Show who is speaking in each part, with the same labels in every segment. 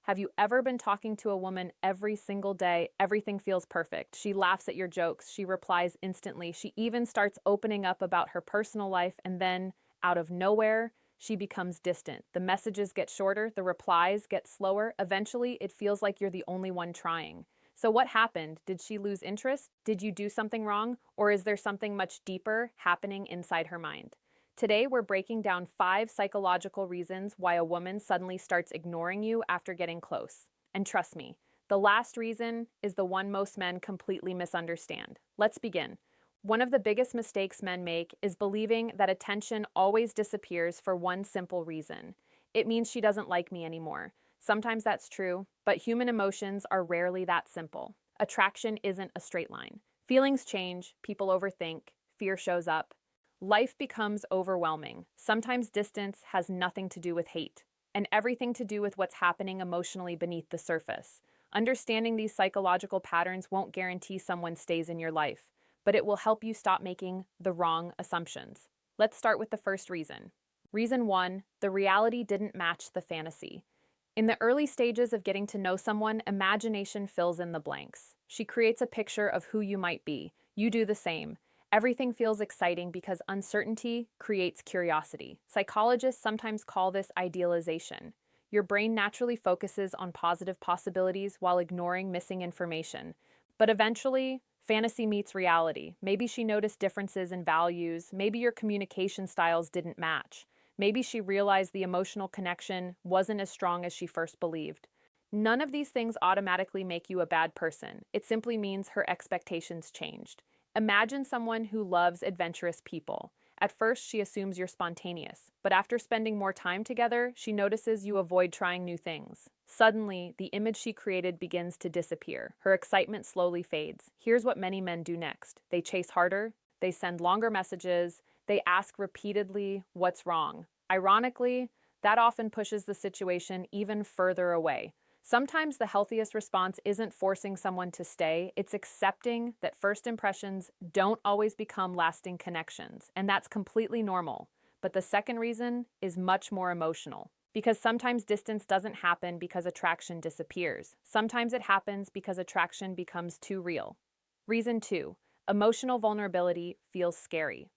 Speaker 1: Have you ever been talking to a woman every single day? Everything feels perfect. She laughs at your jokes. She replies instantly. She even starts opening up about her personal life, and then, out of nowhere, she becomes distant. The messages get shorter, the replies get slower. Eventually, it feels like you're the only one trying. So, what happened? Did she lose interest? Did you do something wrong? Or is there something much deeper happening inside her mind? Today, we're breaking down 5 psychological reasons why a woman suddenly starts ignoring you after getting close. And trust me, the last reason is the one most men completely misunderstand. Let's begin. One of the biggest mistakes men make is believing that attention always disappears for one simple reason. It means she doesn't like me anymore. Sometimes that's true, but human emotions are rarely that simple. Attraction isn't a straight line. Feelings change, people overthink, fear shows up. Life becomes overwhelming. Sometimes distance has nothing to do with hate, and everything to do with what's happening emotionally beneath the surface. Understanding these psychological patterns won't guarantee someone stays in your life, but it will help you stop making the wrong assumptions. Let's start with the first reason. Reason 1, the reality didn't match the fantasy. In the early stages of getting to know someone, imagination fills in the blanks. She creates a picture of who you might be. You do the same. Everything feels exciting because uncertainty creates curiosity. Psychologists sometimes call this idealization. Your brain naturally focuses on positive possibilities while ignoring missing information. But eventually, fantasy meets reality. Maybe she noticed differences in values. Maybe your communication styles didn't match. Maybe she realized the emotional connection wasn't as strong as she first believed. None of these things automatically make you a bad person. It simply means her expectations changed. Imagine someone who loves adventurous people. At first, she assumes you're spontaneous, but after spending more time together, she notices you avoid trying new things. Suddenly, the image she created begins to disappear. Her excitement slowly fades. Here's what many men do next. They chase harder, they send longer messages, they ask repeatedly, "What's wrong?" Ironically, that often pushes the situation even further away. Sometimes the healthiest response isn't forcing someone to stay, it's accepting that first impressions don't always become lasting connections, and that's completely normal. But the second reason is much more emotional. Because sometimes distance doesn't happen because attraction disappears. Sometimes it happens because attraction becomes too real. Reason 2, emotional vulnerability feels scary.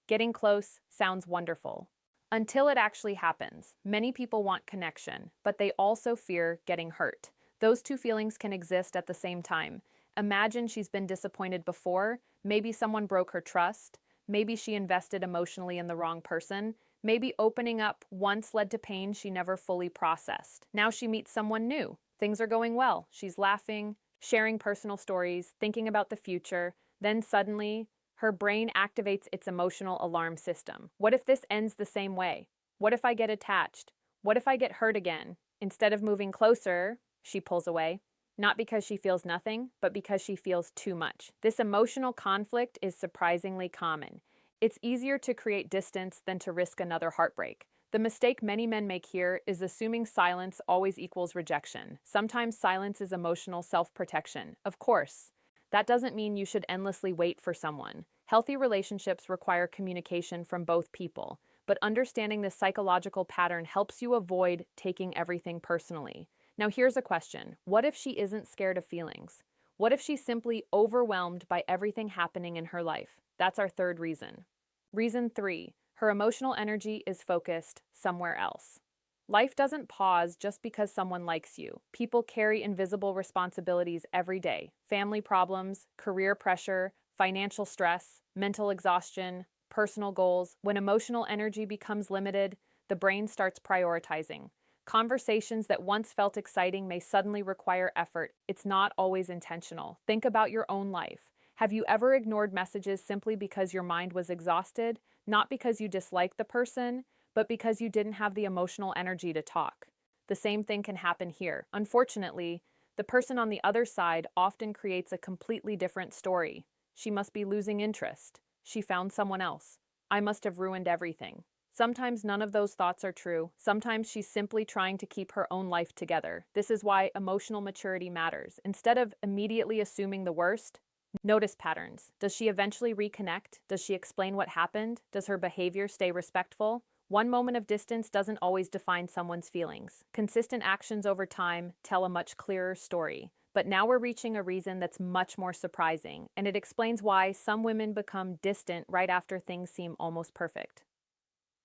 Speaker 1: Getting close sounds wonderful. Until it actually happens. Many people want connection, but they also fear getting hurt. Those two feelings can exist at the same time. Imagine she's been disappointed before. Maybe someone broke her trust. Maybe she invested emotionally in the wrong person. Maybe opening up once led to pain she never fully processed. Now she meets someone new. Things are going well. She's laughing, sharing personal stories, thinking about the future. Then suddenly, her brain activates its emotional alarm system. What if this ends the same way? What if I get attached? What if I get hurt again? Instead of moving closer, she pulls away. Not because she feels nothing, but because she feels too much. This emotional conflict is surprisingly common. It's easier to create distance than to risk another heartbreak. The mistake many men make here is assuming silence always equals rejection. Sometimes silence is emotional self-protection. Of course, that doesn't mean you should endlessly wait for someone. Healthy relationships require communication from both people, but understanding this psychological pattern helps you avoid taking everything personally. Now here's a question. What if she isn't scared of feelings? What if she's simply overwhelmed by everything happening in her life? That's our third reason. Reason 3, her emotional energy is focused somewhere else. Life doesn't pause just because someone likes you. People carry invisible responsibilities every day. Family problems, career pressure, financial stress, mental exhaustion, personal goals. When emotional energy becomes limited, the brain starts prioritizing. Conversations that once felt exciting may suddenly require effort. It's not always intentional. Think about your own life. Have you ever ignored messages simply because your mind was exhausted? Not because you disliked the person, but because you didn't have the emotional energy to talk. The same thing can happen here. Unfortunately, the person on the other side often creates a completely different story. She must be losing interest. She found someone else. I must have ruined everything. Sometimes none of those thoughts are true. Sometimes she's simply trying to keep her own life together. This is why emotional maturity matters. Instead of immediately assuming the worst, notice patterns. Does she eventually reconnect? Does she explain what happened? Does her behavior stay respectful? One moment of distance doesn't always define someone's feelings. Consistent actions over time tell a much clearer story. But now we're reaching a reason that's much more surprising, and it explains why some women become distant right after things seem almost perfect.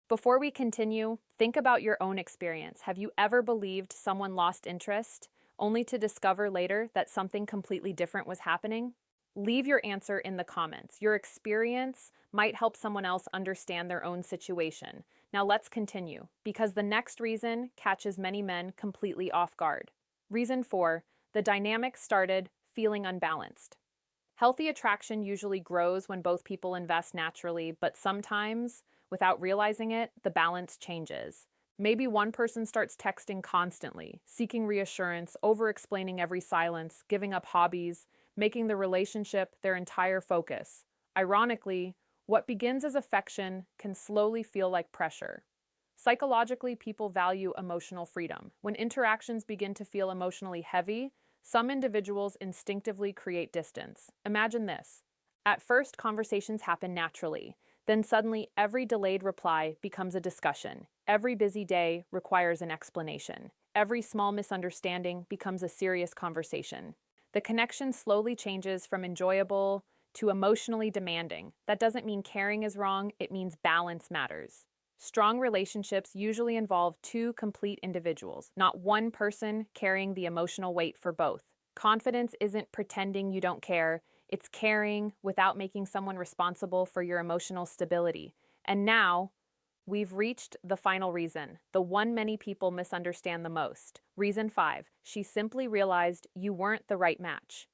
Speaker 1: Before we continue, think about your own experience. Have you ever believed someone lost interest, only to discover later that something completely different was happening? Leave your answer in the comments. Your experience might help someone else understand their own situation. Now let's continue, because the next reason catches many men completely off guard. Reason 4, the dynamic started feeling unbalanced. Healthy attraction usually grows when both people invest naturally, but sometimes, without realizing it, the balance changes. Maybe one person starts texting constantly, seeking reassurance, over-explaining every silence, giving up hobbies, making the relationship their entire focus. Ironically, what begins as affection can slowly feel like pressure. Psychologically, people value emotional freedom. When interactions begin to feel emotionally heavy, some individuals instinctively create distance. Imagine this. At first, conversations happen naturally. Then suddenly, every delayed reply becomes a discussion. Every busy day requires an explanation. Every small misunderstanding becomes a serious conversation. The connection slowly changes from enjoyable to emotionally demanding. That doesn't mean caring is wrong, it means balance matters. Strong relationships usually involve two complete individuals, not one person carrying the emotional weight for both. Confidence isn't pretending you don't care, it's caring without making someone responsible for your emotional stability. And now, we've reached the final reason, the one many people misunderstand the most. Reason 5, she simply realized you weren't the right match.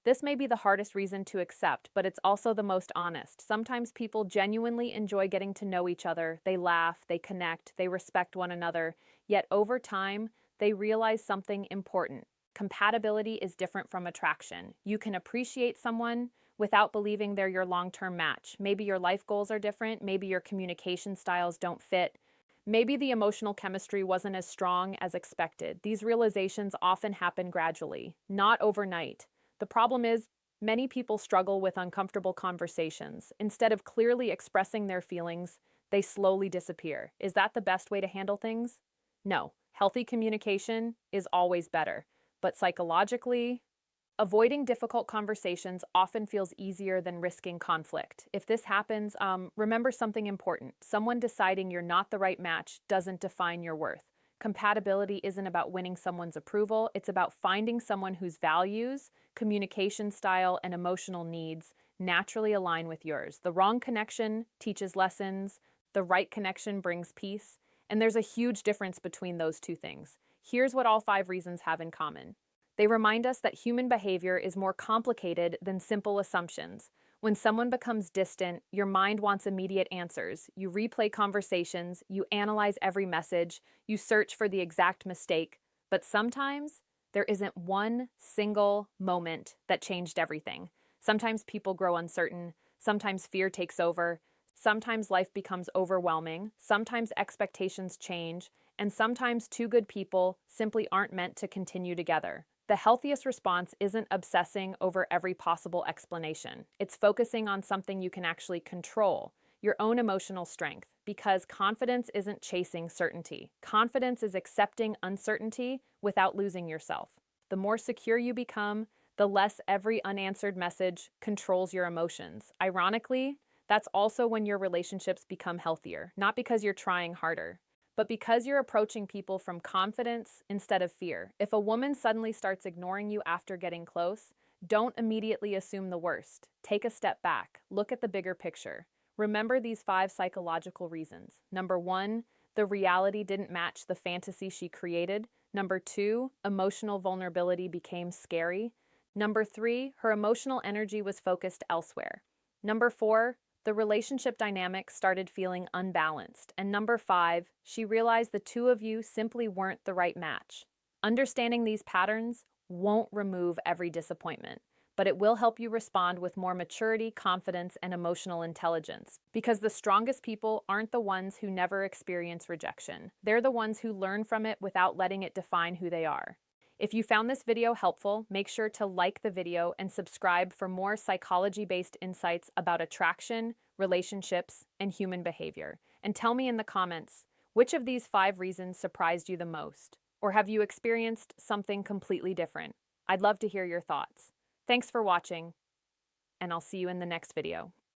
Speaker 1: This may be the hardest reason to accept, but it's also the most honest. Sometimes people genuinely enjoy getting to know each other. They laugh, they connect, they respect one another. Yet over time, they realize something important. Compatibility is different from attraction. You can appreciate someone without believing they're your long-term match. Maybe your life goals are different. Maybe your communication styles don't fit. Maybe the emotional chemistry wasn't as strong as expected. These realizations often happen gradually, not overnight. The problem is, many people struggle with uncomfortable conversations. Instead of clearly expressing their feelings, they slowly disappear. Is that the best way to handle things? No. Healthy communication is always better. But psychologically, avoiding difficult conversations often feels easier than risking conflict. If this happens, remember something important. Someone deciding you're not the right match doesn't define your worth. Compatibility isn't about winning someone's approval, it's about finding someone whose values, communication style, and emotional needs naturally align with yours. The wrong connection teaches lessons, the right connection brings peace, and there's a huge difference between those two things. Here's what all 5 reasons have in common. They remind us that human behavior is more complicated than simple assumptions. When someone becomes distant, your mind wants immediate answers. You replay conversations, you analyze every message, you search for the exact mistake. But sometimes, there isn't one single moment that changed everything. Sometimes people grow uncertain, sometimes fear takes over, sometimes life becomes overwhelming, sometimes expectations change, and sometimes two good people simply aren't meant to continue together. The healthiest response isn't obsessing over every possible explanation. It's focusing on something you can actually control, your own emotional strength, because confidence isn't chasing certainty. Confidence is accepting uncertainty without losing yourself. The more secure you become, the less every unanswered message controls your emotions. Ironically, that's also when your relationships become healthier, not because you're trying harder, but because you're approaching people from confidence instead of fear. If a woman suddenly starts ignoring you after getting close, don't immediately assume the worst. Take a step back. Look at the bigger picture. Remember these 5 psychological reasons. Number 1, the reality didn't match the fantasy she created. Number 2, emotional vulnerability became scary. Number 3, her emotional energy was focused elsewhere. Number 4, the relationship dynamic started feeling unbalanced. And number 5, she realized the two of you simply weren't the right match. Understanding these patterns won't remove every disappointment, but it will help you respond with more maturity, confidence, and emotional intelligence. Because the strongest people aren't the ones who never experience rejection. They're the ones who learn from it without letting it define who they are. If you found this video helpful, make sure to like the video and subscribe for more psychology-based insights about attraction, relationships, and human behavior. And tell me in the comments, which of these 5 reasons surprised you the most? Or have you experienced something completely different? I'd love to hear your thoughts. Thanks for watching, and I'll see you in the next video.